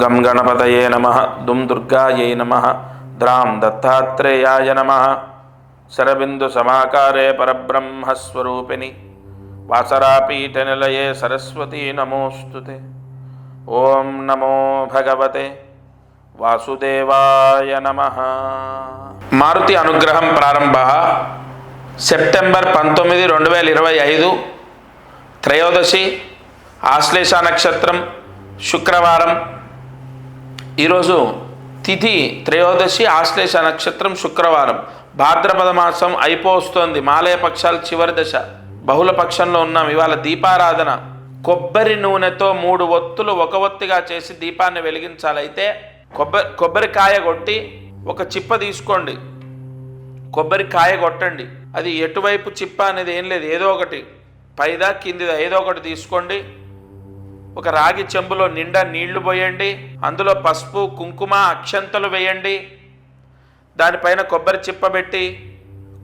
గం గణపతయే నమః దుం దుర్గాయై నమః ద్రాం దత్తాత్రేయాయ నమః శరబిందు సమాకారే పరబ్రహ్మస్వరూపిణి వాసరాపీఠ నిలయే సరస్వతీ నమోస్తుతే. ఓం నమో భగవతే వాసుదేవాయ నమః. మారుతి అనుగ్రహం ప్రారంభ సెప్టెంబర్ 19, 2025 త్రయోదశి ఆశ్లేష నక్షత్రం శుక్రవారం. ఈరోజు తిథి త్రయోదశి ఆశ్లేష నక్షత్రం శుక్రవారం. భాద్రపద మాసం అయిపోస్తోంది. మాలయ పక్షాలు చివరి దశ. బహుళ పక్షంలో ఉన్నాం. ఇవాళ దీపారాధన. కొబ్బరి నూనెతో 3 ఒత్తులు ఒక ఒత్తిగా చేసి దీపాన్ని వెలిగించాలి. అయితే కొబ్బరికాయ కొట్టి ఒక చిప్ప తీసుకోండి. కొబ్బరికాయ కొట్టండి. అది ఎటువైపు చిప్ప అనేది ఏం లేదు, ఏదో ఒకటి పైదా కిందిదా ఏదో ఒకటి తీసుకోండి. ఒక రాగి చెంబులో నిండా నీళ్లు పోయండి. అందులో పసుపు, కుంకుమ, అక్షంతలు వేయండి. దానిపైన కొబ్బరి చిప్ప పెట్టి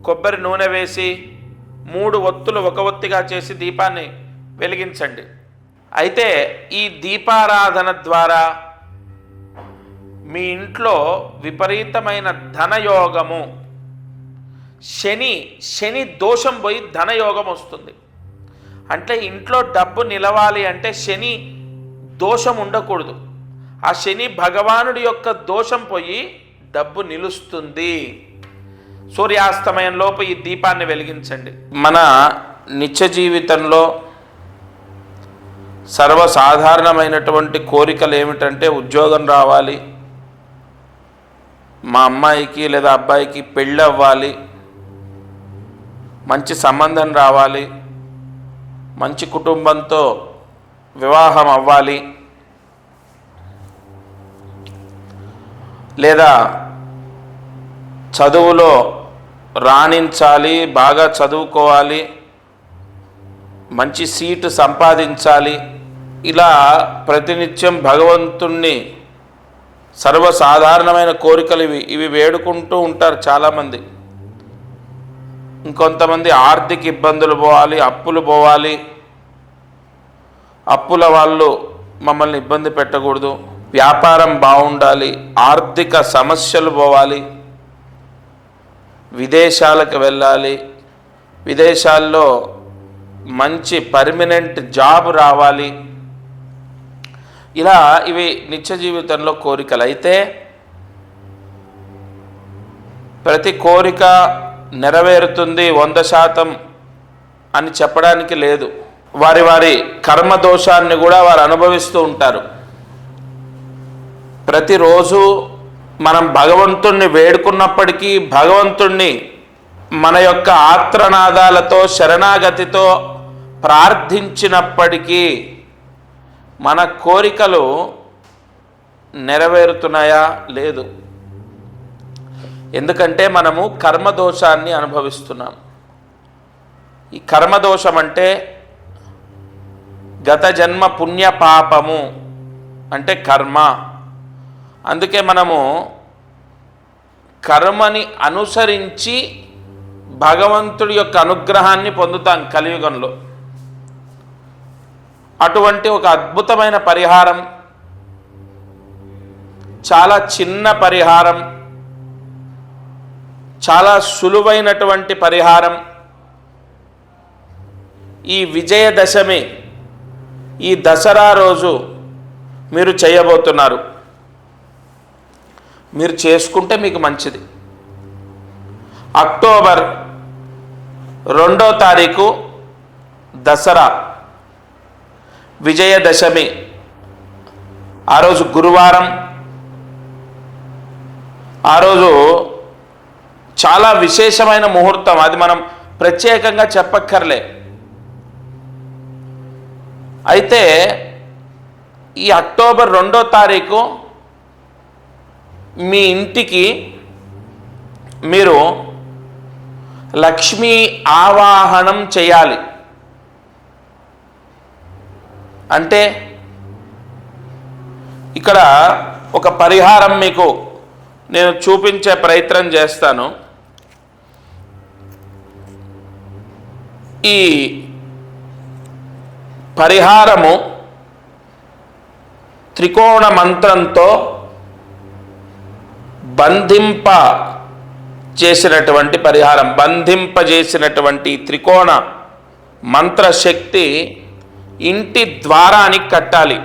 కొబ్బరి నూనె వేసి 3 ఒత్తులు ఒక ఒత్తిగా చేసి దీపాన్ని వెలిగించండి. అయితే ఈ దీపారాధన ద్వారా మీ ఇంట్లో విపరీతమైన ధనయోగము, శని దోషం పోయి ధనయోగం వస్తుంది. అంటే ఇంట్లో డబ్బు నిలవాలి అంటే శని దోషం ఉండకూడదు. ఆ శని భగవానుడి యొక్క దోషం పోయి డబ్బు నిలుస్తుంది. సూర్యాస్తమయంలోపు ఈ దీపాన్ని వెలిగించండి. మన నిత్య జీవితంలో సర్వసాధారణమైనటువంటి కోరికలు ఏమిటంటే ఉద్యోగం రావాలి, మా అమ్మాయికి లేదా అబ్బాయికి పెళ్ళి అవ్వాలి, మంచి సంబంధం రావాలి, మంచి కుటుంబంతో వివాహం అవ్వాలి, లేదా చదువులో రాణించాలి, బాగా చదువుకోవాలి, మంచి సీటు సంపాదించాలి. ఇలా ప్రతినిత్యం భగవంతుణ్ణి సర్వసాధారణమైన కోరికలు ఇవి వేడుకుంటూ ఉంటారు చాలామంది. ఇంకొంతమంది ఆర్థిక ఇబ్బందులు పోవాలి, అప్పులు పోవాలి, అప్పుల వాళ్ళు మమ్మల్ని ఇబ్బంది పెట్టకూడదు, వ్యాపారం బాగుండాలి, ఆర్థిక సమస్యలు పోవాలి, విదేశాలకు వెళ్ళాలి, విదేశాల్లో మంచి పర్మనెంట్ జాబ్ రావాలి. ఇలా ఇవి నిత్య జీవితంలో కోరికలు. అయితే ప్రతి కోరిక నెరవేరుతుంది 100% అని చెప్పడానికి లేదు. వారి వారి కర్మదోషాన్ని కూడా వారు అనుభవిస్తూ ఉంటారు. ప్రతిరోజు మనం భగవంతుణ్ణి వేడుకున్నప్పటికీ, భగవంతుణ్ణి మన యొక్క ఆత్రనాదాలతో శరణాగతితో ప్రార్థించినప్పటికీ మన కోరికలు నెరవేరుతున్నాయా? లేదు. ఎందుకంటే మనము కర్మదోషాన్ని అనుభవిస్తున్నాం. ఈ కర్మదోషం అంటే గత జన్మ పుణ్య పాపము అంటే కర్మ. అందుకే మనము కర్మని అనుసరించి భగవంతుడి యొక్క అనుగ్రహాన్ని పొందుతాం కలియుగంలో. అటువంటి ఒక అద్భుతమైన పరిహారం, చాలా చిన్న పరిహారం, చాలా సులువైనటువంటి పరిహారం. ఈ విజయదశమి, ఈ దసరా రోజు మీరు చేయబోతున్నారు. మీరు చేసుకుంటే మీకు మంచిది. అక్టోబర్ 2వ తారీఖు దసరా, విజయదశమి. ఆ రోజు గురువారం. ఆ రోజు చాలా విశేషమైన ముహూర్తం. అది మనం ప్రత్యేకంగా చెప్పక్కర్లే. అయితే ఈ అక్టోబర్ 2వ తారీఖు మీ ఇంటికి మీరు లక్ష్మీ ఆవాహనం చేయాలి. అంటే ఇక్కడ ఒక పరిహారం మీకు నేను చూపించే ప్రయత్నం చేస్తాను. ఈ పరిహారము త్రికోణ మంత్రంతో బంధింప చేసినటువంటి పరిహారం, బంధింపజేసినటువంటి త్రికోణ మంత్రశక్తి ఇంటి ద్వారానికి కట్టాలి.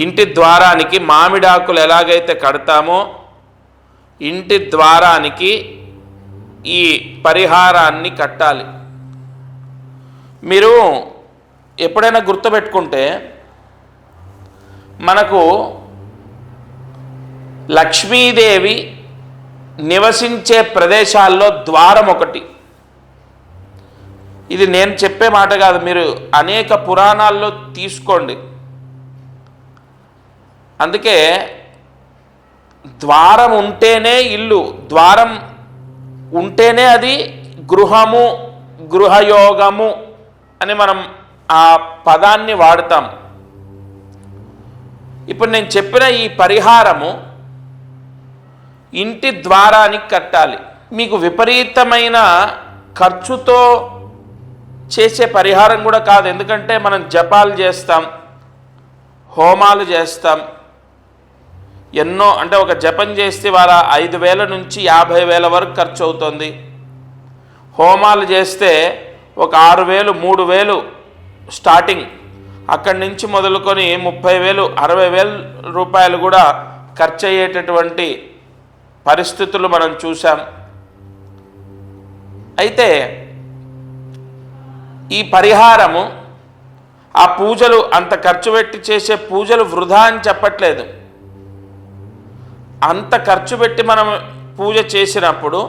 ఇంటి ద్వారానికి మామిడాకులు ఎలాగైతే కడతామో ఇంటి ద్వారానికి ఈ పరిహారాన్ని కట్టాలి. మీరు ఎప్పుడైనా గుర్తుపెట్టుకుంటే మనకు లక్ష్మీదేవి నివసించే ప్రదేశాల్లో ద్వారం ఒకటి. ఇది నేను చెప్పే మాట కాదు, మీరు అనేక పురాణాల్లో తీసుకోండి. అందుకే ద్వారం ఉంటేనే ఇల్లు, ద్వారం ఉంటేనే అది గృహము, గృహయోగము అని మనం ఆ పదాన్ని వాడతాం. ఇప్పుడు నేను చెప్పిన ఈ పరిహారము ఇంటి ద్వారానికి కట్టాలి. మీకు విపరీతమైన ఖర్చుతో చేసే పరిహారం కూడా కాదు. ఎందుకంటే మనం జపాలు చేస్తాం, హోమాలు చేస్తాం, ఎన్నో, అంటే ఒక జపం చేస్తే వాళ్ళ 5,000 నుంచి 50,000 వరకు ఖర్చు అవుతుంది. హోమాలు చేస్తే ఒక 6,000, 3,000 స్టార్టింగ్, అక్కడి నుంచి మొదలుకొని 30,000, 60,000 రూపాయలు కూడా ఖర్చు అయ్యేటటువంటి పరిస్థితులు మనం చూసాం. అయితే ఈ పరిహారము, ఆ పూజలు, అంత ఖర్చు పెట్టి చేసే పూజలు వృధా అని చెప్పట్లేదు. అంత ఖర్చు పెట్టి మనం పూజ చేసినప్పుడు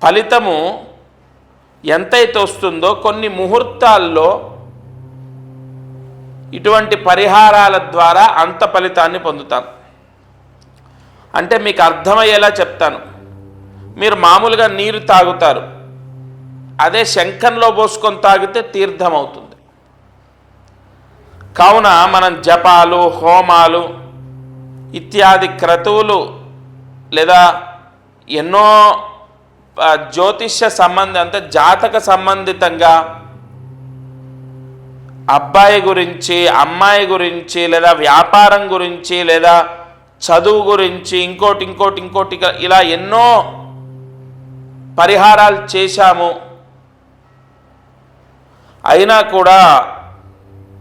ఫలితము ఎంతైతే వస్తుందో కొన్ని ముహూర్తాల్లో ఇటువంటి పరిహారాల ద్వారా అంత ఫలితాన్ని పొందుతాం. అంటే మీకు అర్థమయ్యేలా చెప్తాను. మీరు మామూలుగా నీరు తాగుతారు, అదే శంఖంలో పోసుకొని తాగితే తీర్థం అవుతుంది. కావున మనం జపాలు, హోమాలు ఇత్యాది క్రతువులు లేదా ఎన్నో జ్యోతిష్య అంటే జాతక సంబంధితంగా అబ్బాయి గురించి, అమ్మాయి గురించి, లేదా వ్యాపారం గురించి, లేదా చదువు గురించి, ఇంకోటి ఇలా ఎన్నో పరిహారాలు చేశాము. అయినా కూడా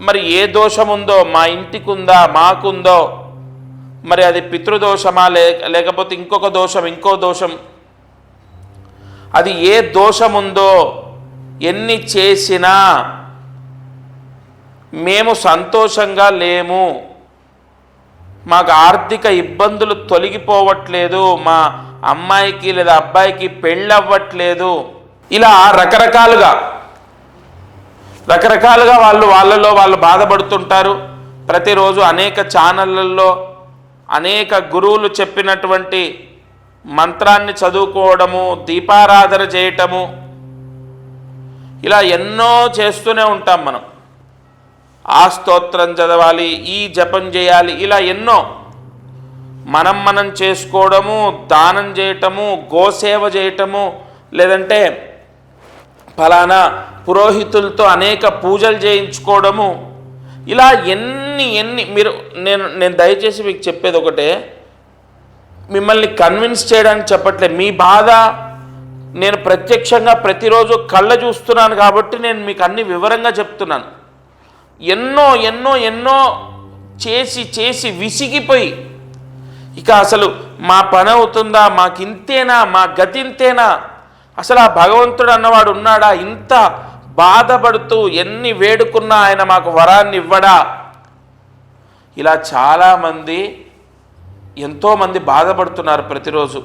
మరి ఏ దోషం ఉందో, మా ఇంటికి ఉందా, మాకుందో, మరి అది పితృదోషమా లేకపోతే ఇంకొక దోషం, ఇంకో దోషం, అది ఏ దోషం ఉందో ఎన్ని చేసినా మేము సంతోషంగా లేము, మాకు ఆర్థిక ఇబ్బందులు తొలగిపోవట్లేదు, మా అమ్మాయికి లేదా అబ్బాయికి పెళ్ళవ్వట్లేదు, ఇలా రకరకాలుగా వాళ్ళలో వాళ్ళు బాధపడుతుంటారు. ప్రతిరోజు అనేక ఛానళ్ళల్లో అనేక గురువులు చెప్పినటువంటి మంత్రాన్ని చదువుకోవడము, దీపారాధన చేయటము, ఇలా ఎన్నో చేస్తూనే ఉంటాం మనం. ఆ స్తోత్రం చదవాలి, ఈ జపం చేయాలి, ఇలా ఎన్నో మనం చేసుకోవడము, దానం చేయటము, గోసేవ చేయటము, లేదంటే ఫలానా పురోహితులతో అనేక పూజలు చేయించుకోవడము, ఇలా ఎన్ని మీరు నేను దయచేసి మీకు చెప్పేది ఒకటే, మిమ్మల్ని కన్విన్స్ చేయడానికి చెప్పట్లేదు. మీ బాధ నేను ప్రత్యక్షంగా ప్రతిరోజు కళ్ళ చూస్తున్నాను కాబట్టి నేను మీకు అన్ని వివరంగా చెప్తున్నాను. ఎన్నో చేసి విసిగిపోయి ఇక అసలు మా పని అవుతుందా, మాకింతేనా, మా గతింతేనా, అసలు ఆ భగవంతుడు అన్నవాడు ఉన్నాడా, ఇంత బాధపడుతూ ఎన్ని వేడుకున్నా ఆయన మాకు వరాన్ని ఇవ్వడా, ఇలా చాలామంది ఎంతోమంది బాధపడుతున్నారు ప్రతిరోజు.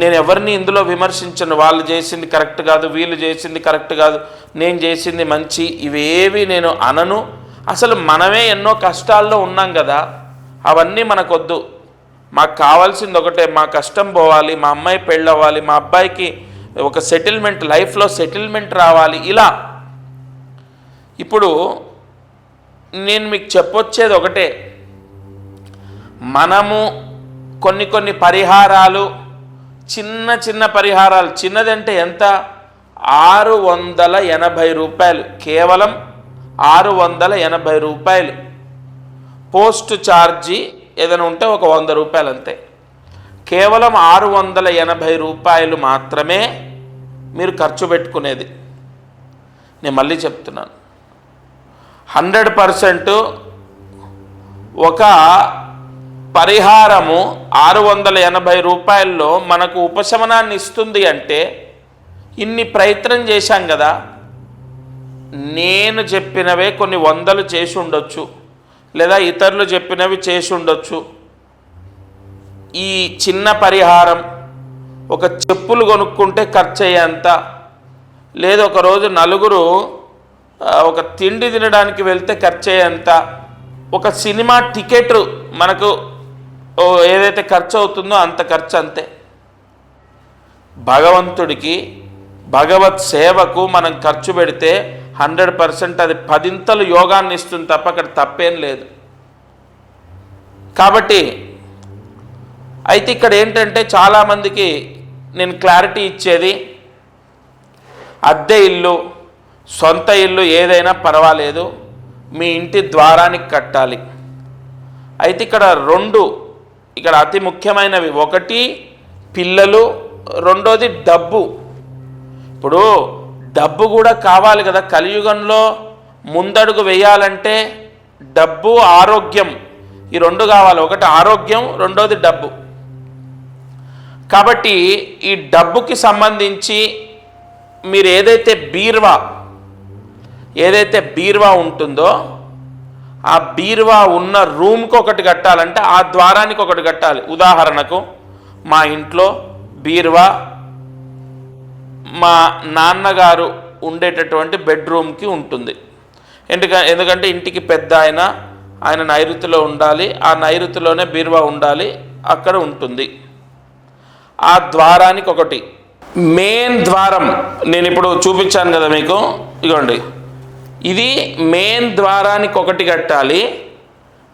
నేను ఎవరిని ఇందులో విమర్శించను, వాళ్ళు చేసింది కరెక్ట్ కాదు, వీళ్ళు చేసింది కరెక్ట్ కాదు, నేను చేసింది మంచి, ఇవేవి నేను అనను. అసలు మనమే ఎన్నో కష్టాల్లో ఉన్నాం కదా, అవన్నీ మనకొద్దు. మాకు కావాల్సింది ఒకటే, మా కష్టం పోవాలి, మా అమ్మాయి పెళ్ళవ్వాలి, మా అబ్బాయికి ఒక సెటిల్మెంట్, లైఫ్లో సెటిల్మెంట్ రావాలి. ఇలా ఇప్పుడు నేను మీకు చెప్పొచ్చేది ఒకటే, మనము కొన్ని పరిహారాలు, చిన్న పరిహారాలు, చిన్నదంటే ఎంత, 680 రూపాయలు, కేవలం రూపాయలు. పోస్ట్ ఛార్జీ ఏదైనా ఉంటే ఒక 100 రూపాయలు అంతే. కేవలం 680 రూపాయలు మాత్రమే మీరు ఖర్చు పెట్టుకునేది. నేను మళ్ళీ చెప్తున్నాను, 100% ఒక పరిహారము 680 రూపాయల్లో మనకు ఉపశమనాన్ని ఇస్తుంది అంటే ఇన్ని ప్రయత్నం చేశాం కదా. నేను చెప్పినవే కొన్ని వందలు చేసి ఉండొచ్చు, లేదా ఇతరులు చెప్పినవి చేసి ఉండొచ్చు. ఈ చిన్న పరిహారం ఒక చెప్పులు కొనుక్కుంటే ఖర్చు అయ్యేంత, లేదా ఒకరోజు నలుగురు ఒక తిండి తినడానికి వెళ్తే ఖర్చు అయ్యేంత, ఒక సినిమా టికెట్ మనకు ఏదైతే ఖర్చు అవుతుందో అంత ఖర్చు అంతే. భగవంతుడికి భగవత్ సేవకు మనం ఖర్చు పెడితే 100% అది 10 యోగాన్ని ఇస్తుంది తప్ప అక్కడ తప్పేం లేదు. కాబట్టి అయితే ఇక్కడ ఏంటంటే చాలామందికి నేను క్లారిటీ ఇచ్చేది, అద్దె ఇల్లు సొంత ఇల్లు ఏదైనా పర్వాలేదు, మీ ఇంటి ద్వారానికి కట్టాలి. అయితే ఇక్కడ ఇక్కడ అతి ముఖ్యమైనవి, ఒకటి పిల్లలు, రెండోది డబ్బు. ఇప్పుడు డబ్బు కూడా కావాలి కదా. కలియుగంలో ముందడుగు వేయాలంటే డబ్బు, ఆరోగ్యం, ఈ 2 కావాలి. ఒకటి ఆరోగ్యం, రెండోది డబ్బు. కాబట్టి ఈ డబ్బుకి సంబంధించి మీరు ఏదైతే బీర్వా ఉంటుందో ఆ బీర్వా ఉన్న రూమ్కి ఒకటి కట్టాలంటే ఆ ద్వారానికి ఒకటి కట్టాలి. ఉదాహరణకు మా ఇంట్లో బీర్వా మా నాన్నగారు ఉండేటటువంటి బెడ్రూమ్కి ఉంటుంది. ఎందుకంటే ఇంటికి పెద్ద ఆయన నైరుతిలో ఉండాలి, ఆ నైరుతిలోనే బీర్వా ఉండాలి, అక్కడ ఉంటుంది. ఆ ద్వారానికి ఒకటి. మెయిన్ ద్వారం నేను ఇప్పుడు చూపించాను కదా మీకు, ఇగోండి, ఇది మెయిన్ ద్వారానికి ఒకటి కట్టాలి.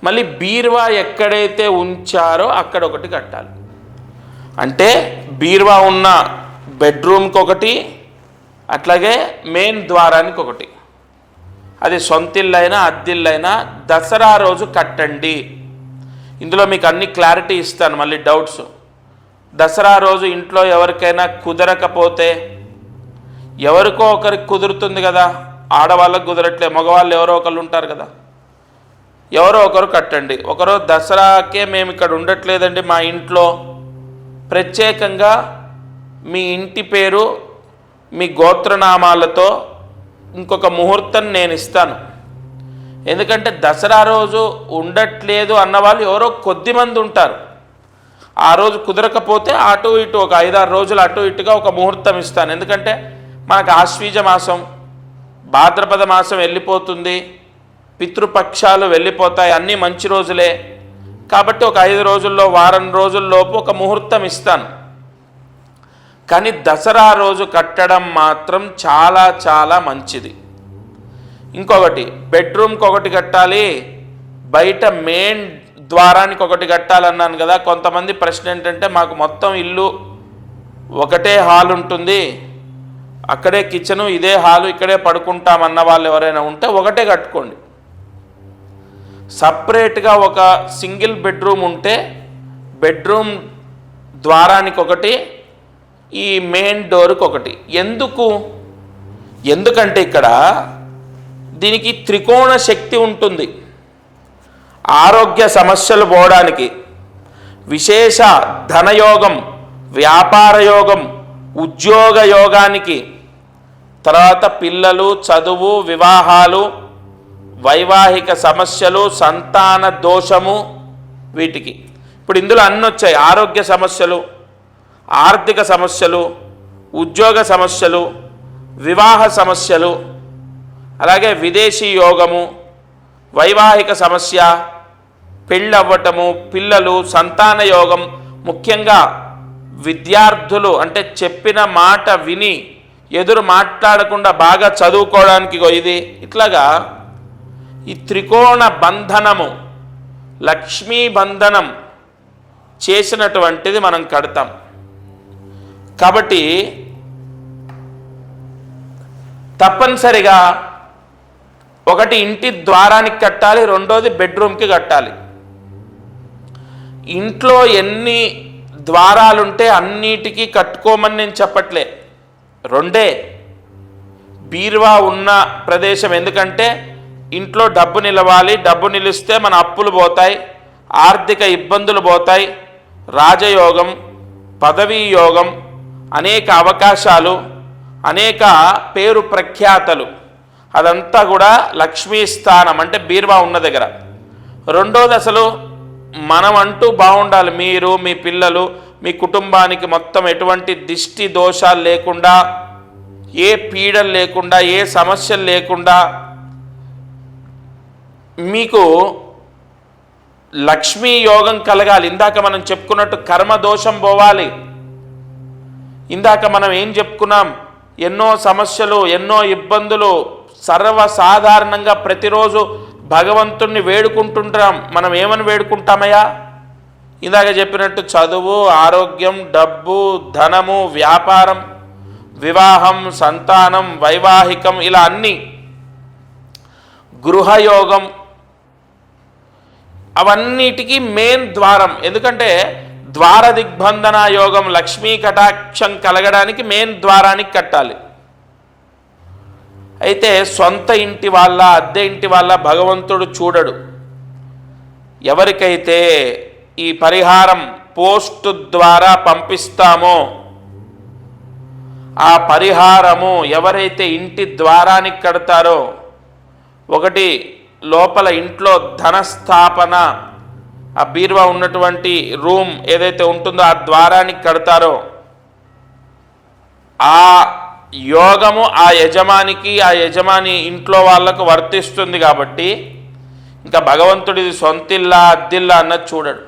మళ్ళీ బీర్వా ఎక్కడైతే ఉంచారో అక్కడ ఒకటి కట్టాలి. అంటే బీర్వా ఉన్న బెడ్రూమ్కి ఒకటి, అట్లాగే మెయిన్ ద్వారానికి ఒకటి. అది సొంతిల్లైనా అద్దిల్లైనా దసరా రోజు కట్టండి. ఇందులో మీకు అన్ని క్లారిటీ ఇస్తాను, మళ్ళీ డౌట్స్. దసరా రోజు ఇంట్లో ఎవరికైనా కుదరకపోతే, ఎవరికో ఒకరికి కుదురుతుంది కదా, ఆడవాళ్ళకు కుదరట్లే, మగవాళ్ళు ఎవరో ఒకళ్ళు ఉంటారు కదా, ఎవరో ఒకరు కట్టండి. ఒకరో దసరాకే మేము ఇక్కడ ఉండట్లేదండి మా ఇంట్లో, ప్రత్యేకంగా మీ ఇంటి పేరు మీ గోత్రనామాలతో ఇంకొక ముహూర్తం నేను ఇస్తాను. ఎందుకంటే దసరా రోజు ఉండట్లేదు అన్నవాళ్ళు ఎవరో కొద్దిమంది ఉంటారు. ఆ రోజు కుదరకపోతే అటు ఇటు ఒక 5-6 రోజులు అటు ఇటుగా ఒక ముహూర్తం ఇస్తాను. ఎందుకంటే మనకు ఆశ్వీజ మాసం, భాద్రపద మాసం వెళ్ళిపోతుంది, పితృపక్షాలు వెళ్ళిపోతాయి, అన్నీ మంచి రోజులే. కాబట్టి ఒక 5 రోజుల్లో, వారం రోజుల్లోపు ఒక ముహూర్తం ఇస్తాను. కానీ దసరా రోజు కట్టడం మాత్రం చాలా చాలా మంచిది. ఇంకొకటి, బెడ్రూమ్కి ఒకటి కట్టాలి, బయట మెయిన్ ద్వారానికి ఒకటి కట్టాలన్నాను కదా. కొంతమంది ప్రశ్న ఏంటంటే, మాకు మొత్తం ఇల్లు ఒకటే హాల్ ఉంటుంది, అక్కడే కిచెను, ఇదే హాలు, ఇక్కడే పడుకుంటామన్న వాళ్ళు ఎవరైనా ఉంటే ఒకటే కట్టుకోండి. సపరేట్గా ఒక సింగిల్ బెడ్రూమ్ ఉంటే బెడ్రూమ్ ద్వారానికి ఒకటి, ఈ మెయిన్ డోర్కి ఒకటి. ఎందుకంటే ఇక్కడ దీనికి త్రికోణ శక్తి ఉంటుంది. ఆరోగ్య సమస్యలు పోవడానికి, విశేష ధనయోగం, వ్యాపార యోగం, ఉద్యోగ యోగానికి, తర్వాత పిల్లలు, చదువు, వివాహాలు, వైవాహిక సమస్యలు, సంతాన దోషము, వీటికి ఇప్పుడు ఇందులో అన్నీ వచ్చాయి. ఆరోగ్య సమస్యలు, ఆర్థిక సమస్యలు, ఉద్యోగ సమస్యలు, వివాహ సమస్యలు, అలాగే విదేశీ యోగము, వైవాహిక సమస్య, పెళ్ళవ్వటము, పిల్లలు, సంతాన యోగం, ముఖ్యంగా విద్యార్థులు అంటే చెప్పిన మాట విని ఎదురు మాట్లాడకుండా బాగా చదువుకోవడానికి ఇది. ఇట్లాగా ఈ త్రికోణ బంధనము, లక్ష్మీ బంధనం చేసినటువంటిది మనం కడతాం. కాబట్టి తప్పనిసరిగా ఒకటి ఇంటి ద్వారానికి కట్టాలి, రెండోది బెడ్రూమ్కి కట్టాలి. ఇంట్లో ఎన్ని ద్వారాలుంటే అన్నిటికీ కట్టుకోమని నేను చెప్పట్లే, రెండే. బీరువా ఉన్న ప్రదేశం, ఎందుకంటే ఇంట్లో డబ్బు నిలవాలి, డబ్బు నిలిస్తే మన అప్పులు పోతాయి, ఆర్థిక ఇబ్బందులు పోతాయి, రాజయోగం, పదవీ యోగం, అనేక అవకాశాలు, అనేక పేరు ప్రఖ్యాతలు, అదంతా కూడా లక్ష్మీ స్థానం అంటే బీరువా ఉన్న దగ్గర. రెండోది అసలు మనం అంటూ బాగుండాలి, మీరు మీ పిల్లలు మీ కుటుంబానికి మొత్తం ఎటువంటి దిష్టి దోషాలు లేకుండా, ఏ పీడలు లేకుండా, ఏ సమస్యలు లేకుండా మీకు లక్ష్మీ యోగం కలగాలి. ఇందాక మనం చెప్పుకున్నట్టు కర్మ దోషం పోవాలి. ఇందాక మనం ఏం చెప్పుకున్నాం, ఎన్నో సమస్యలు, ఎన్నో ఇబ్బందులు, సర్వసాధారణంగా ప్రతిరోజు భగవంతుణ్ణి వేడుకుంటుంటాం. మనం ఏమని వేడుకుంటామయ్యా? ఇందాక చెప్పినట్టు చదువు, ఆరోగ్యం, డబ్బు, ధనము, వ్యాపారం, వివాహం, సంతానం, వైవాహికం, ఇలా అన్నీ, గృహయోగం, అవన్నిటికీ మెయిన్ ద్వారం. ఎందుకంటే ద్వార దిగ్బంధన యోగం, లక్ష్మీ కటాక్షం కలగడానికి మెయిన్ ద్వారానికి కట్టాలి. అయితే సొంత ఇంటి వాళ్ళ, అద్దె ఇంటి వాళ్ళ భగవంతుడు చూడడు. ఎవరికైతే ఈ పరిహారం పోస్టు ద్వారా పంపిస్తామో, ఆ పరిహారము ఎవరైతే ఇంటి ద్వారానికి కడతారో, ఒకటి లోపల ఇంట్లో ధనస్థాపన, ఆ బీరువా ఉన్నటువంటి రూమ్ ఏదైతే ఉంటుందో ఆ ద్వారానికి కడతారో, ఆ యోగము ఆ యజమానికి, ఆ యజమాని ఇంట్లో వాళ్లకు వర్తిస్తుంది. కాబట్టి ఇంకా భగవంతుడిది సొంతిల్లా అద్దిల్లా అన్నది చూడడు.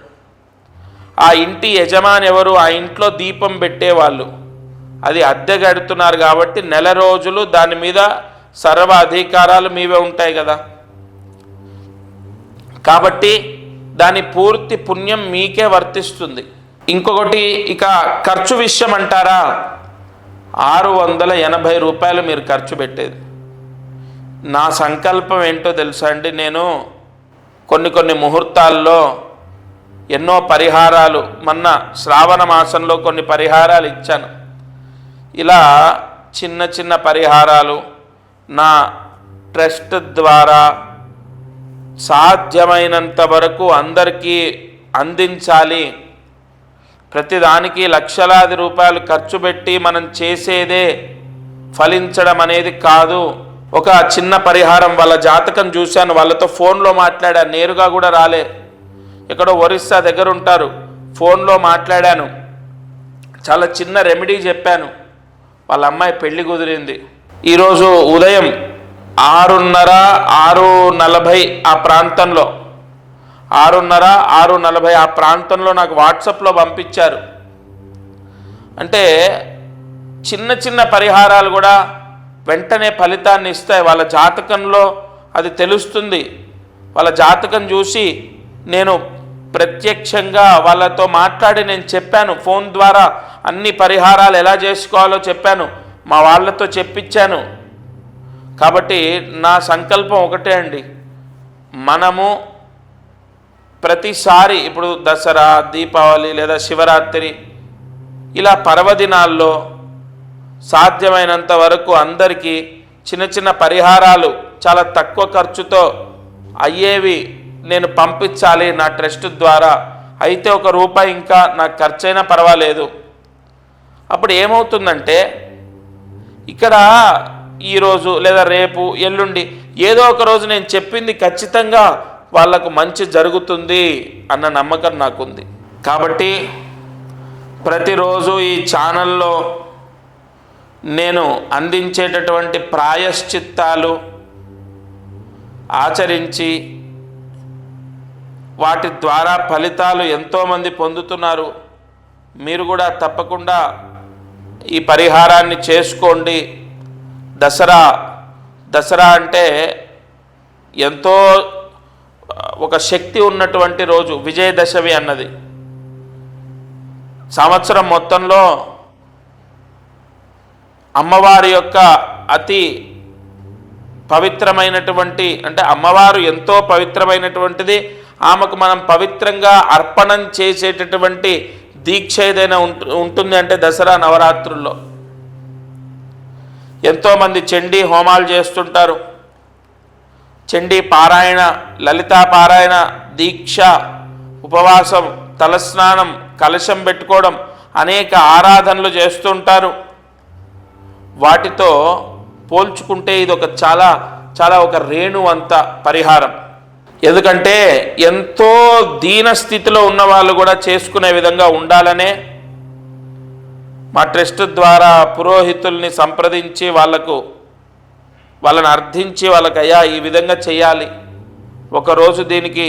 ఆ ఇంటి యజమాని ఎవరు? ఆ ఇంట్లో దీపం పెట్టేవాళ్ళు. అది అద్దె కడుతున్నారు కాబట్టి నెల రోజులు దాని మీద సర్వ అధికారాలు మీవే ఉంటాయి కదా. కాబట్టి దాని పూర్తి పుణ్యం మీకే వర్తిస్తుంది. ఇంకొకటి, ఇక ఖర్చు విషయం అంటారా, 680 రూపాయలు మీరు ఖర్చు పెట్టేది. నా సంకల్పం ఏంటో తెలుసా అండి, నేను కొన్ని ముహూర్తాల్లో ఎన్నో పరిహారాలు, మొన్న శ్రావణ మాసంలో కొన్ని పరిహారాలు ఇచ్చాను. ఇలా చిన్న చిన్న పరిహారాలు నా ట్రస్ట్ ద్వారా సాధ్యమైనంత వరకు అందరికీ అందించాలి. ప్రతిదానికి లక్షలాది రూపాయలు ఖర్చు పెట్టి మనం చేసేదే ఫలించడం అనేది కాదు. ఒక చిన్న పరిహారం, వాళ్ళ జాతకం చూశాను, వాళ్ళతో ఫోన్లో మాట్లాడాను, నేరుగా కూడా రాలే, ఎక్కడో ఒరిస్సా దగ్గర ఉంటారు, ఫోన్లో మాట్లాడాను, చాలా చిన్న రెమెడీ చెప్పాను. వాళ్ళ అమ్మాయి పెళ్లి కుదిరింది. ఈరోజు ఉదయం 6:30, 6:40 ఆ ప్రాంతంలో, 6:30, 6:40 ఆ ప్రాంతంలో నాకు వాట్సాప్లో పంపించారు. అంటే చిన్న చిన్న పరిహారాలు కూడా వెంటనే ఫలితాన్ని ఇస్తాయి. వాళ్ళ జాతకంలో అది తెలుస్తుంది. వాళ్ళ జాతకం చూసి నేను ప్రత్యక్షంగా వాళ్ళతో మాట్లాడి నేను చెప్పాను, ఫోన్ ద్వారా అన్ని పరిహారాలు ఎలా చేసుకోవాలో చెప్పాను, మా వాళ్ళతో చెప్పించాను. కాబట్టి నా సంకల్పం ఒకటే అండి, మనము ప్రతిసారి ఇప్పుడు దసరా, దీపావళి లేదా శివరాత్రి ఇలా పర్వదినాల్లో సాధ్యమైనంత వరకు అందరికీ చిన్న చిన్న పరిహారాలు చాలా తక్కువ ఖర్చుతో అయ్యేవి నేను పంపించాలి నా ట్రస్ట్ ద్వారా. అయితే ₹1 ఇంకా నాకు ఖర్చైనా పర్వాలేదు. అప్పుడు ఏమవుతుందంటే, ఇక్కడ ఈరోజు లేదా రేపు, ఎల్లుండి ఏదో ఒక రోజు నేను చెప్పింది ఖచ్చితంగా వాళ్లకు మంచి జరుగుతుంది అన్న నమ్మకం నాకుంది. కాబట్టి ప్రతిరోజు ఈ ఛానల్లో నేను అందించేటటువంటి ప్రాయశ్చిత్తాలు ఆచరించి వాటి ద్వారా ఫలితాలు ఎంతోమంది పొందుతున్నారు. మీరు కూడా తప్పకుండా ఈ పరిహారాన్ని చేసుకోండి. దసరా అంటే ఎంతో ఒక శక్తి ఉన్నటువంటి రోజు, విజయదశమి అన్నది. సంవత్సరం మొత్తంలో అమ్మవారి యొక్క అతి పవిత్రమైనటువంటి, అంటే అమ్మవారు ఎంతో పవిత్రమైనటువంటిది, ఆమెకు మనం పవిత్రంగా అర్పణం చేసేటటువంటి దీక్ష ఏదైనా ఉంటుంది అంటే దసరా నవరాత్రుల్లో ఎంతోమంది చండీ హోమాలు చేస్తుంటారు. చండీ పారాయణ, లలితా పారాయణ, దీక్ష, ఉపవాసం, తలస్నానం, కలశం పెట్టుకోవడం, అనేక ఆరాధనలు చేస్తుంటారు. వాటితో పోల్చుకుంటే ఇది ఒక చాలా చాలా ఒక రేణువంత పరిహారం. ఎందుకంటే ఎంతో దీన స్థితిలో ఉన్న వాళ్ళు కూడా చేసుకునే విధంగా ఉండాలనే మా ట్రస్ట్ ద్వారా పురోహితుల్ని సంప్రదించి వాళ్ళని అర్థించి అయ్యా ఈ విధంగా చేయాలి, ఒకరోజు దీనికి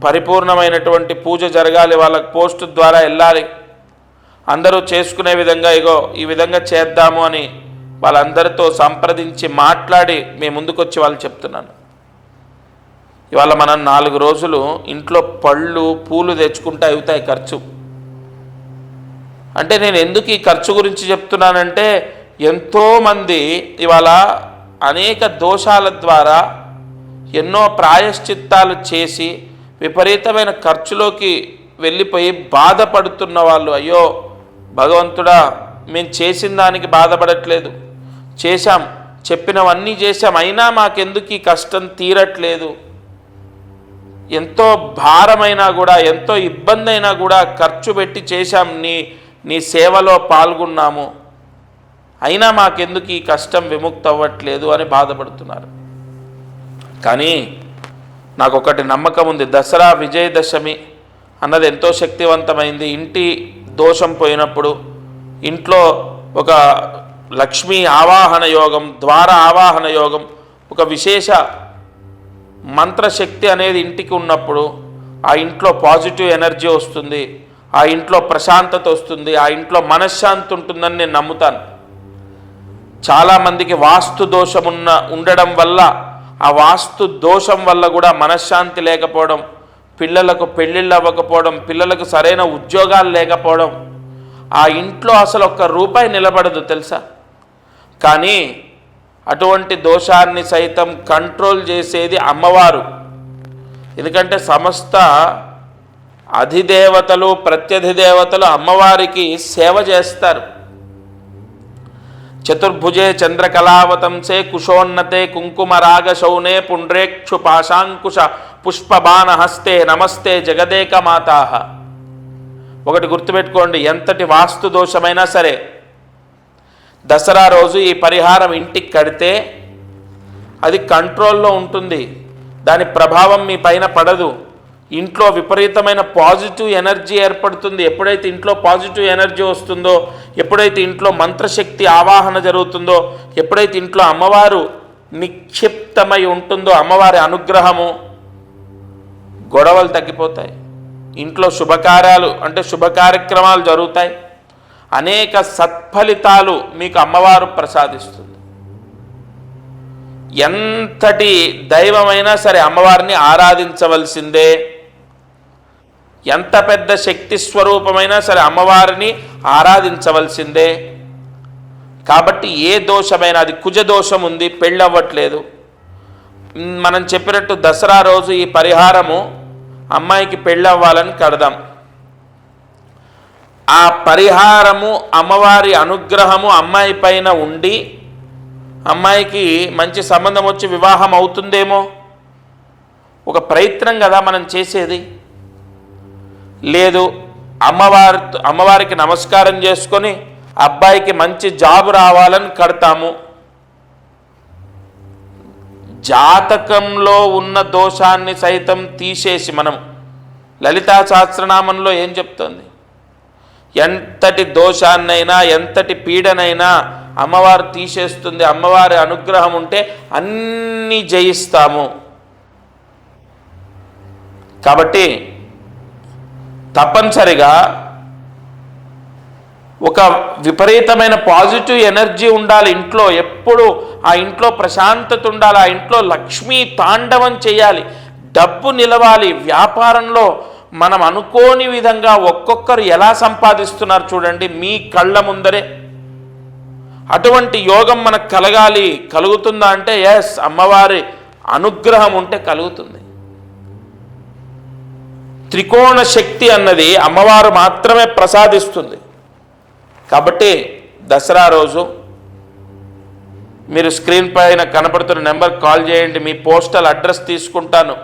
పరిపూర్ణమైనటువంటి పూజ జరగాలి, వాళ్ళకు పోస్ట్ ద్వారా వెళ్ళాలి, అందరూ చేసుకునే విధంగా ఇగో ఈ విధంగా చేద్దాము అని వాళ్ళందరితో సంప్రదించి మాట్లాడి మేము ముందుకొచ్చి వాళ్ళు చెప్తున్నాను. ఇవాళ మనం 4 రోజులు ఇంట్లో పళ్ళు పూలు తెచ్చుకుంటే అవుతాయి ఖర్చు. అంటే నేను ఎందుకు ఈ ఖర్చు గురించి చెప్తున్నానంటే ఎంతోమంది ఇవాళ అనేక దోషాల ద్వారా ఎన్నో ప్రాయశ్చిత్తాలు చేసి విపరీతమైన ఖర్చులోకి వెళ్ళిపోయి బాధపడుతున్న వాళ్ళు, అయ్యో భగవంతుడా మేము చేసిన దానికి బాధపడట్లేదు, చేశాం, చెప్పినవన్నీ చేశాం, అయినా మాకెందుకు ఈ కష్టం తీరట్లేదు, ఎంతో భారమైనా కూడా ఎంతో ఇబ్బంది అయినా కూడా ఖర్చు పెట్టి చేశాం, నీ సేవలో పాల్గొన్నాము, అయినా మాకెందుకు ఈ కష్టం విముక్తి అవ్వట్లేదు అని బాధపడుతున్నారు. కానీ నాకు ఒకటి నమ్మకం ఉంది, దసరా విజయదశమి అన్నది ఎంతో శక్తివంతమైంది. ఇంటి దోషం పోయినప్పుడు ఇంట్లో ఒక లక్ష్మీ ఆవాహన యోగం, ద్వార ఆవాహన యోగం, ఒక విశేష మంత్రశక్తి అనేది ఇంటికి ఉన్నప్పుడు ఆ ఇంట్లో పాజిటివ్ ఎనర్జీ వస్తుంది, ఆ ఇంట్లో ప్రశాంతత వస్తుంది, ఆ ఇంట్లో మనశ్శాంతి ఉంటుందని నేను నమ్ముతాను. చాలామందికి వాస్తు దోషం ఉండడం వల్ల, ఆ వాస్తు దోషం వల్ల కూడా మనశ్శాంతి లేకపోవడం, పిల్లలకు పెళ్ళిళ్ళు అవ్వకపోవడం, పిల్లలకు సరైన ఉద్యోగాలు లేకపోవడం, ఆ ఇంట్లో అసలు ఒక్క రూపాయి నిలబడదు తెలుసా. కానీ అటువంటి దోషాన్ని సైతం కంట్రోల్ చేసేది అమ్మవారు. ఎందుకంటే సమస్త అధిదేవతలు ప్రత్యధిదేవతలు అమ్మవారికి సేవ చేస్తారు. చతుర్భుజే చంద్రకళావతంసే కుశోన్నతే కుంకుమరాగ శౌనే పుండ్రేక్షు పాశాంకుశ పుష్పబాణ హస్తే నమస్తే జగదేక మాతా. ఒకటి గుర్తుపెట్టుకోండి, ఎంతటి వాస్తు దోషమైనా సరే దసరా రోజు ఈ పరిహారం ఇంటికి కడితే అది కంట్రోల్లో ఉంటుంది, దాని ప్రభావం మీ పైన పడదు, ఇంట్లో విపరీతమైన పాజిటివ్ ఎనర్జీ ఏర్పడుతుంది. ఎప్పుడైతే ఇంట్లో పాజిటివ్ ఎనర్జీ వస్తుందో, ఎప్పుడైతే ఇంట్లో మంత్రశక్తి ఆవాహన జరుగుతుందో, ఎప్పుడైతే ఇంట్లో అమ్మవారు నిక్షిప్తమై ఉంటుందో, అమ్మవారి అనుగ్రహము, గొడవలు తగ్గిపోతాయి, ఇంట్లో శుభకార్యాలు అంటే శుభ కార్యక్రమాలు జరుగుతాయి, అనేక సత్ఫలితాలు మీకు అమ్మవారు ప్రసాదిస్తుంది. ఎంతటి దైవమైనా సరే అమ్మవారిని ఆరాధించవలసిందే, ఎంత పెద్ద శక్తి స్వరూపమైనా సరే అమ్మవారిని ఆరాధించవలసిందే. కాబట్టి ఏ దోషమైనా, అది కుజ దోషం ఉంది, పెళ్ళవ్వట్లేదు, మనం చెప్పినట్టు దసరా రోజు ఈ పరిహారము అమ్మాయికి పెళ్ళవ్వాలని కడదాం. ఆ పరిహారము అమ్మవారి అనుగ్రహము అమ్మాయి పైన ఉండి అమ్మాయికి మంచి సంబంధం వచ్చి వివాహం అవుతుందేమో, ఒక ప్రయత్నం కదా మనం చేసేది. లేదు అమ్మవారికి నమస్కారం చేసుకొని అబ్బాయికి మంచి జాబ్ రావాలని కడతాము. జాతకంలో ఉన్న దోషాన్ని సైతం తీసేసి మనం లలితా సహస్రనామంలో ఏం చెప్తుంది, ఎంతటి దోషాన్నైనా ఎంతటి పీడనైనా అమ్మవారు తీసేస్తుంది. అమ్మవారి అనుగ్రహం ఉంటే అన్నీ జయిస్తాము. కాబట్టి తప్పనిసరిగా ఒక విపరీతమైన పాజిటివ్ ఎనర్జీ ఉండాలి ఇంట్లో, ఎప్పుడు ఆ ఇంట్లో ప్రశాంతత ఉండాలి, ఆ ఇంట్లో లక్ష్మీ తాండవం చేయాలి, డబ్బు నిలవాలి. వ్యాపారంలో మనం అనుకోని విధంగా ఒక్కొక్కరు ఎలా సంపాదిస్తున్నారు చూడండి, మీ కళ్ళ ముందరే. అటువంటి యోగం మనకు కలగాలి. కలుగుతుందా అంటే ఎస్, అమ్మవారి అనుగ్రహం ఉంటే కలుగుతుంది. త్రికోణ శక్తి అన్నది అమ్మవారు మాత్రమే ప్రసాదిస్తుంది. కాబట్టి దసరా రోజు మీరు స్క్రీన్ పైన కనపడుతున్న నెంబర్కి కాల్ చేయండి. మీ పోస్టల్ అడ్రస్ తీసుకుంటాను.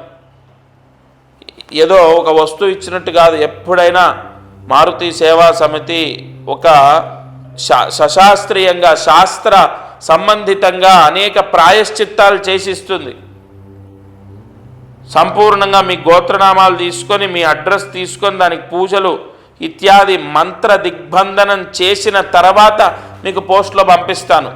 ఏదో ఒక వస్తువు ఇచ్చినట్టు కాదు. ఎప్పుడైనా మారుతి సేవా సమితి ఒక సశాస్త్రీయంగా శాస్త్ర సంబంధితంగా అనేక ప్రాయశ్చిత్తాలు చేసిస్తుంది. సంపూర్ణంగా మీ గోత్రనామాలు తీసుకొని, మీ అడ్రస్ తీసుకొని, దానికి పూజలు ఇత్యాది మంత్ర దిగ్బంధనం చేసిన తర్వాత మీకు పోస్ట్లో పంపిస్తాను.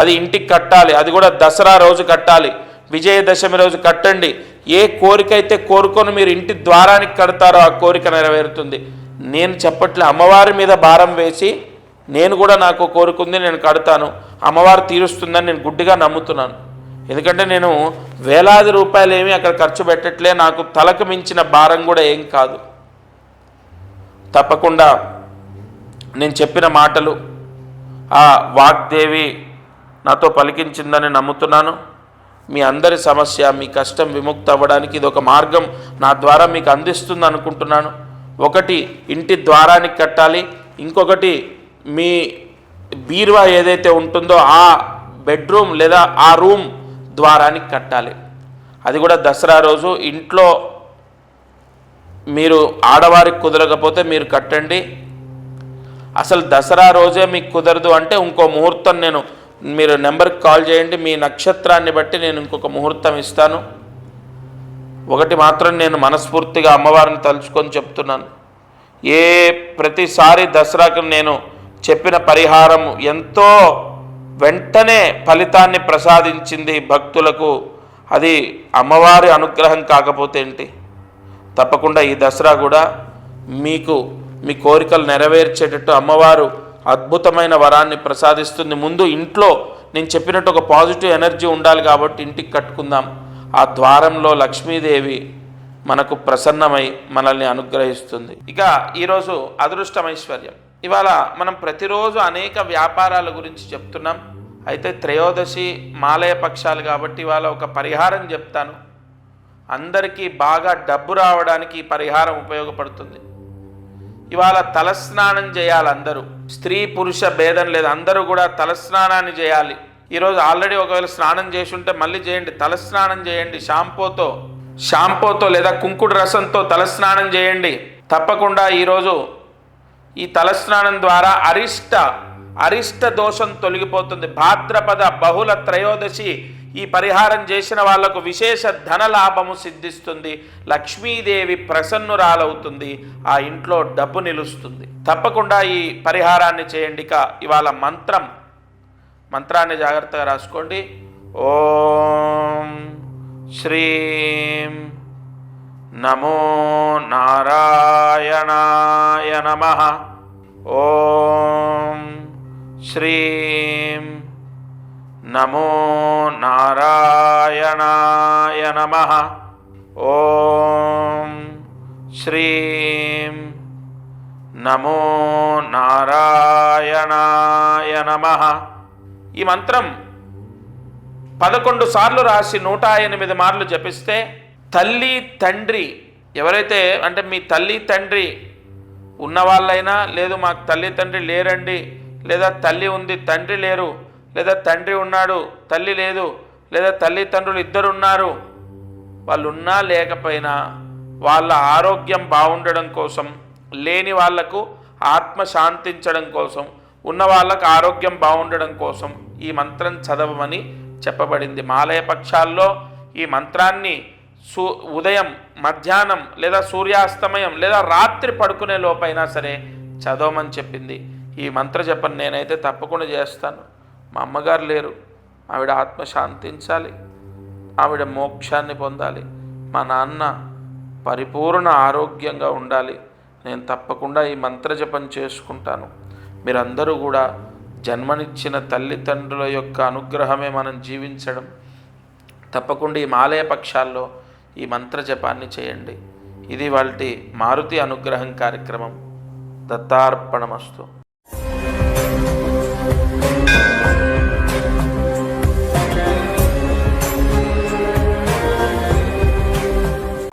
అది ఇంటికి కట్టాలి. అది కూడా దసరా రోజు కట్టాలి. విజయదశమి రోజు కట్టండి. ఏ కోరిక అయితే కోరుకొని మీరు ఇంటి ద్వారానికి కడతారో ఆ కోరిక నెరవేరుతుంది. నేను చెప్పట్లే, అమ్మవారి మీద భారం వేసి నేను కూడా నాకు కోరుకుంది నేను కడతాను, అమ్మవారు తీరుస్తుందని నేను గుడ్డిగా నమ్ముతున్నాను. ఎందుకంటే నేను వేలాది రూపాయలు ఏమీ అక్కడ ఖర్చు పెట్టట్లే. నాకు తలకు మించిన భారం కూడా ఏం కాదు. తప్పకుండా నేను చెప్పిన మాటలు ఆ వాగ్దేవి నాతో పలికించిందని నమ్ముతున్నాను. మీ అందరి సమస్య, మీ కష్టం విముక్తి అవ్వడానికి ఇది ఒక మార్గం నా ద్వారా మీకు అందిస్తుంది అనుకుంటున్నాను. ఒకటి ఇంటి ద్వారానికి కట్టాలి, ఇంకొకటి మీ బీరువా ఏదైతే ఉంటుందో ఆ బెడ్రూమ్ లేదా ఆ రూమ్ ద్వారానికి కట్టాలి. అది కూడా దసరా రోజు. ఇంట్లో మీరు ఆడవారికి కుదరకపోతే మీరు కట్టండి. అసలు దసరా రోజే మీకు కుదరదు అంటే ఇంకో ముహూర్తం మీరు నెంబర్కి కాల్ చేయండి. మీ నక్షత్రాన్ని బట్టి నేను ఇంకొక ముహూర్తం ఇస్తాను. ఒకటి మాత్రం నేను మనస్ఫూర్తిగా అమ్మవారిని తలుచుకొని చెప్తున్నాను. ప్రతిసారి దసరాకు నేను చెప్పిన పరిహారం ఎంతో వెంటనే ఫలితాన్ని ప్రసాదించింది భక్తులకు. అది అమ్మవారి అనుగ్రహం కాకపోతే ఏంటి? తప్పకుండా ఈ దసరా కూడా మీకు మీ కోరికలు నెరవేర్చేటట్టు అమ్మవారు అద్భుతమైన వరాన్ని ప్రసాదిస్తుంది. ముందు ఇంట్లో నేను చెప్పినట్టు ఒక పాజిటివ్ ఎనర్జీ ఉండాలి కాబట్టి ఇంటికి కట్టుకుందాం. ఆ ద్వారంలో లక్ష్మీదేవి మనకు ప్రసన్నమై మనల్ని అనుగ్రహిస్తుంది. ఇక ఈరోజు అదృష్టమైశ్వర్యం. ఇవాళ మనం ప్రతిరోజు అనేక వ్యాపారాల గురించి చెప్తున్నాం. అయితే త్రయోదశి మాలయ పక్షాలు కాబట్టి ఇవాళ ఒక పరిహారం చెప్తాను. అందరికీ బాగా డబ్బు రావడానికి ఈ పరిహారం ఉపయోగపడుతుంది. ఇవాళ తలస్నానం చేయాలి అందరూ. స్త్రీ పురుష భేదం లేదు, అందరూ కూడా తలస్నానాన్ని చేయాలి. ఈరోజు ఆల్రెడీ ఒకవేళ స్నానం చేసి ఉంటే మళ్ళీ చేయండి. తలస్నానం చేయండి. షాంపూతో లేదా కుంకుడు రసంతో తలస్నానం చేయండి. తప్పకుండా ఈరోజు ఈ తలస్నానం ద్వారా అరిష్ట దోషం తొలగిపోతుంది. భాద్రపద బహుళ త్రయోదశి ఈ పరిహారం చేసిన వాళ్లకు విశేష ధనలాభము సిద్ధిస్తుంది. లక్ష్మీదేవి ప్రసన్నురాలవుతుంది. ఆ ఇంట్లో డబ్బు నిలుస్తుంది. తప్పకుండా ఈ పరిహారాన్ని చేయండి. ఇక ఇవాళ మంత్రాన్ని జాగ్రత్తగా రాసుకోండి. ఓం శ్రీం నమో నారాయణాయ నమః. ఓం శ్రీం నమో నారాయణాయ నమః. ఓం శ్రీం నమో నారాయణాయ నమః. ఈ మంత్రం 11 సార్లు రాసి 108 మార్లు జపిస్తే తల్లి తండ్రి ఎవరైతే అంటే మీ తల్లి తండ్రి ఉన్నవాళ్ళైనా, లేదు మాకు తల్లి తండ్రి లేరండి, లేదా తల్లి ఉంది తండ్రి లేరు, లేదా తండ్రి ఉన్నాడు తల్లి లేదు, లేదా తల్లిదండ్రులు ఇద్దరు ఉన్నారు, వాళ్ళు ఉన్నా లేకపోయినా వాళ్ళ ఆరోగ్యం బాగుండడం కోసం, లేని వాళ్లకు ఆత్మ శాంతించడం కోసం, ఉన్న వాళ్ళకు ఆరోగ్యం బాగుండడం కోసం ఈ మంత్రం చదవమని చెప్పబడింది. మాలయ పక్షాల్లో ఈ మంత్రాన్ని ఉదయం, మధ్యాహ్నం, లేదా సూర్యాస్తమయం, లేదా రాత్రి పడుకునే లోపైనా సరే చదవమని చెప్పింది. ఈ మంత్ర జపం నేనైతే తప్పకుండా చేస్తాను. మా అమ్మగారు లేరు, ఆవిడ ఆత్మ శాంతించాలి, ఆవిడ మోక్షాన్ని పొందాలి, మా నాన్న పరిపూర్ణ ఆరోగ్యంగా ఉండాలి. నేను తప్పకుండా ఈ మంత్ర జపం చేసుకుంటాను. మీరందరూ కూడా జన్మనిచ్చిన తల్లిదండ్రుల యొక్క అనుగ్రహమే మనం జీవించడం. తప్పకుండా ఈ మాలయ పక్షాల్లో ఈ మంత్ర జపాన్ని చేయండి. ఇది వాళ్ళ మారుతి అనుగ్రహం కార్యక్రమం. దత్తార్పణమస్తు.